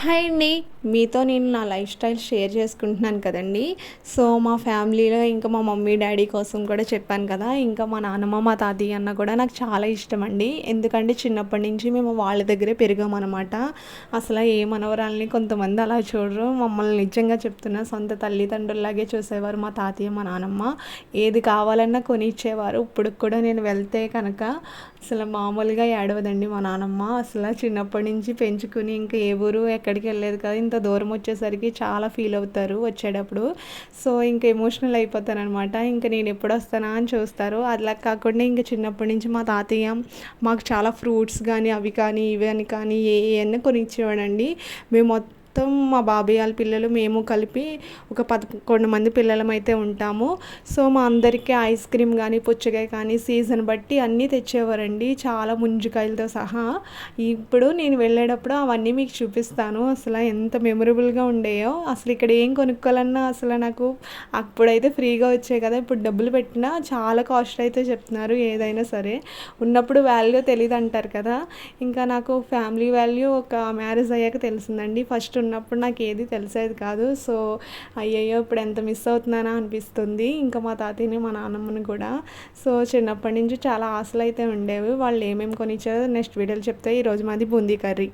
Hi అండి. మీతో నేను నా లైఫ్ స్టైల్ షేర్ చేసుకుంటున్నాను కదండీ. సో, మా ఫ్యామిలీలో ఇంకా మా మమ్మీ, డ్యాడీ కోసం కూడా చెప్పాను కదా! ఇంకా మా నాన్నమ్మ, మా తాతయ్య అన్న కూడా నాకు చాలా ఇష్టమండి. ఎందుకంటే చిన్నప్పటి నుంచి మేము వాళ్ళ దగ్గరే పెరిగామనమాట. అసల ఏ మనవరాల్ని కొంతమంది అలా చూడరు. మమ్మల్ని నిజంగా చెప్తున్నా సొంత తల్లిదండ్రుల్లాగే చూసేవారు మా తాతయ్య, మా నానమ్మ. ఏది కావాలన్నా కొనిచ్చేవారు. ఇప్పటికి కూడా నేను వెళ్తే కనుక అసలు మామూలుగా ఏడవదండి మా నానమ్మ. అసల చిన్నప్పటి నుంచి పెంచుకుని ఇంకా ఏ ఊరు ఎక్కడికి వెళ్ళేది కాదు. ఇంత దూరం వచ్చేసరికి చాలా ఫీల్ అవుతారు వచ్చేటప్పుడు. సో, ఇంక ఎమోషనల్ అయిపోతాననమాట. ఇంక నేను ఎప్పుడు వస్తానా అని చూస్తారు. అలా కాకుండా ఇంక చిన్నప్పటి నుంచి మా తాతయ్య మాకు చాలా ఫ్రూట్స్ కానీ, అవి కానీ, ఇవి అని కానీ ఏయన్నా కొనిచ్చేవాడండి. మేము మా బాబాయ్ వాళ్ళ పిల్లలు మేము కలిపి ఒక 11 మంది పిల్లలమైతే ఉంటాము. సో, మా అందరికీ ఐస్ క్రీమ్ కానీ, పుచ్చకాయ కానీ సీజన్ బట్టి అన్నీ తెచ్చేవారండి. చాలా ముంజికాయలతో సహా. ఇప్పుడు నేను వెళ్ళేటప్పుడు అవన్నీ మీకు చూపిస్తాను. అసల ఎంత మెమరబుల్‌గా ఉండేయో. అసలు ఇక్కడ ఏం కొనుక్కోవాలన్నా అసలు నాకు అప్పుడైతే ఫ్రీగా వచ్చాయి కదా! ఇప్పుడు డబ్బులు పెట్టినా చాలా కాస్ట్ అయితే చెప్తున్నారు ఏదైనా సరే. ఉన్నప్పుడు వాల్యూ తెలీదంటారు కదా! ఇంకా నాకు ఫ్యామిలీ వాల్యూ ఒక మ్యారేజ్ అయ్యాక తెలిసిందండి. ఫస్ట్ ఉన్నప్పుడు నాకు ఏది తెలిసేది కాదు. సో, అయ్యయ్యో! ఇప్పుడు ఎంత మిస్ అవుతున్నానా అనిపిస్తుంది. ఇంకా మా తాతయ్యని, మా నాన్నమ్మని కూడా. సో, చిన్నప్పటి నుంచి చాలా ఆశలైతే ఉండేవి. వాళ్ళు ఏమేమి కొనిచ్చారో నెక్స్ట్ వీడియోలో చెప్తే ఈరోజు మాది బూందీ కర్రీ.